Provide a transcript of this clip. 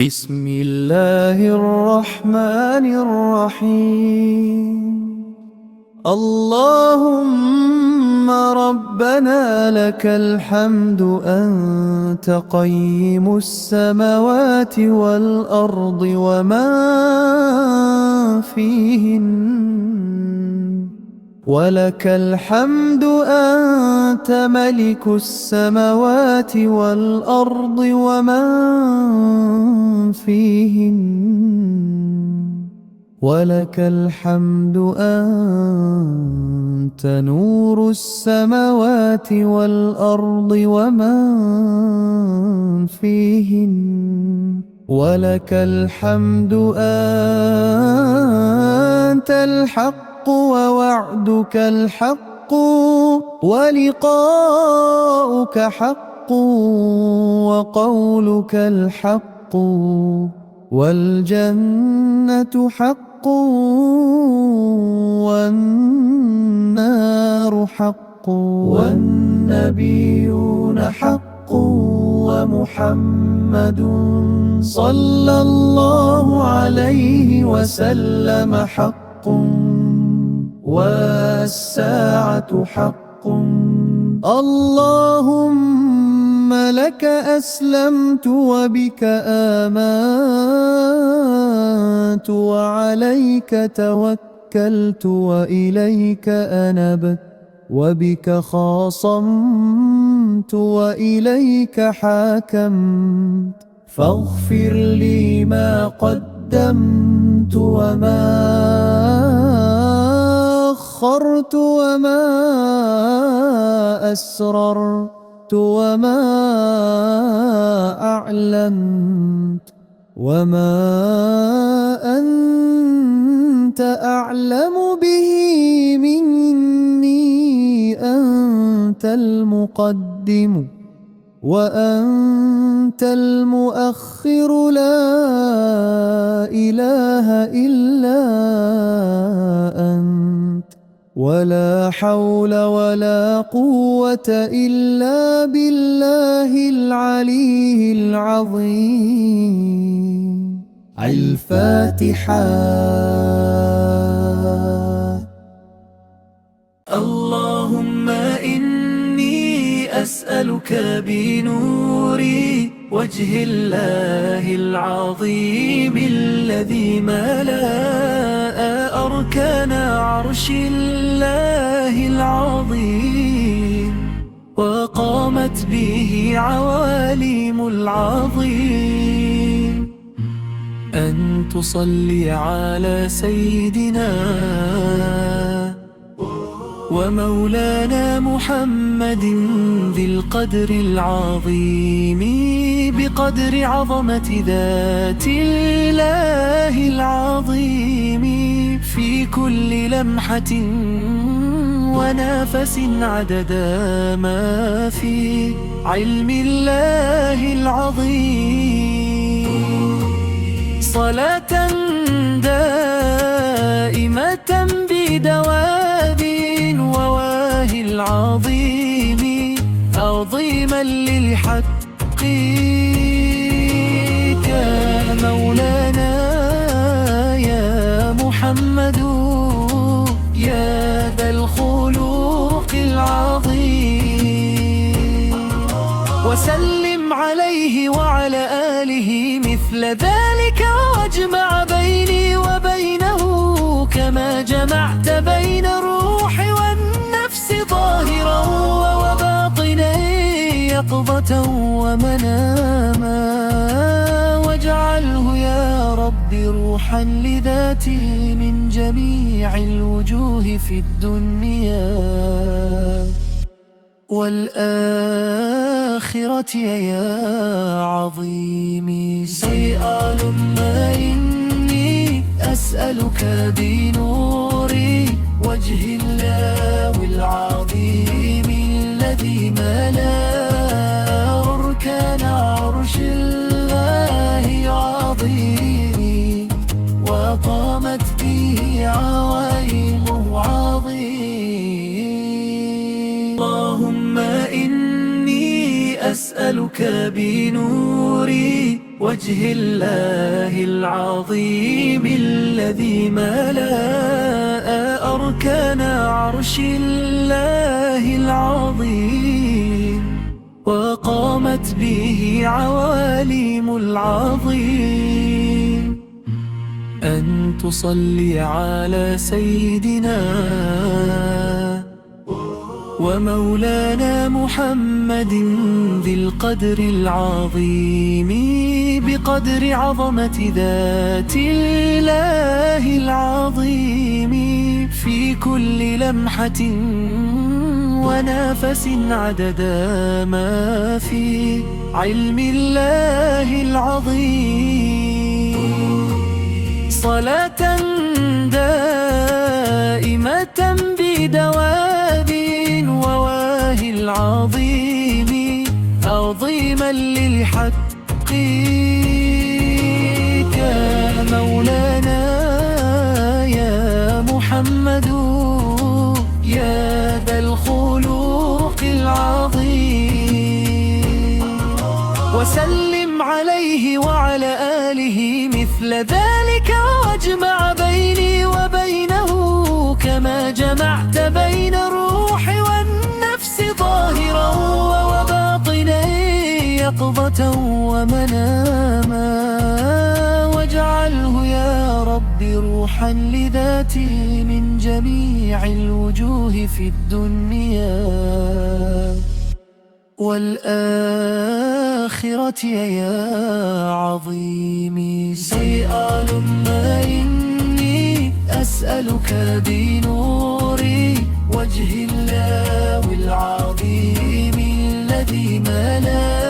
بسم الله الرحمن الرحيم. اللهم ربنا لك الحمد أنت قيم السماوات والأرض وما فيهن، ولك الحمد أنت ملك السماوات والأرض ومن فيهن، ولك الحمد أنت نور السماوات والأرض ومن فيهن، ولك الحمد أنت الحق ووعدك الحق ولقاؤك حق وقولك الحق والجنة حق والنار حق والنبيون حق ومحمد صلى الله عليه وسلم حق والساعة حق. اللهم لك أسلمت وبك آمنت وعليك توكلت وإليك أنبت وبك خاصمت وإليك حاكمت، فاغفر لي ما قدمت وما أخرت وما أسررت وما أعلنت وما أنت أعلم به مني، أنت المقدم وأنت المؤخر، لا إله إلا أنت، ولا حول ولا قوة إلا بالله العلي العظيم. الفاتحة. اللهم إني أسألك بنور وجه الله العظيم الذي ملأ أركان عرش الله العظيم وقامت به عوالم العظيم، أن تصلي على سيدنا ومولانا محمد ذي القدر العظيم بقدر عظمة ذات الله العظيم، في كل لمحة ونفس عدد ما في علم الله العظيم، صلاة دائمة بدوام وواهي العظيم عظيما للحق كمولانا يا محمد يا ذا الخلق العظيم، وسلم عليه وعلى آله مثل ذلك واجمع بيني وبينه كما جمعت بين الروح والنفس ظاهرا وباطنا يقظة ومناما، واجعله يا رب روحا لذاتي من جميع الوجوه في الدنيا والآخرة يا عظيمي. اللهم إني أسألك بنور وجه الله العظيم الذي ملأ أركان عرش الله عظيم وقامت به عوائمه عظيم. اللهم إني أسألك بنور وجه الله العظيم الذي ملأ أركان عرش الله العظيم وقامت به عوالم العظيم. أن تصلي على سيدنا ومولانا محمد ذي القدر العظيم بقدر عظمة ذات الله العظيم في كل لمحة ونفس عدد ما في علم الله العظيم. صلاة دائمة بدوام وواهي العظيم عظيما للحق يا مولانا يا محمد يا ذا الخلق العظيم. وسلم عليه وعلى آله مثل ذلك واجمع بيني وبينه كما جمعت بين الروح والنفس ظاهرا وباطنا يقظة ومناما. واجعله يا رب روحا لذاتي من جميع الوجوه في الدنيا والآخرة يا عظيمي. سيئة ما إني أسألك بنور وجه الله العظيم الذي ملأ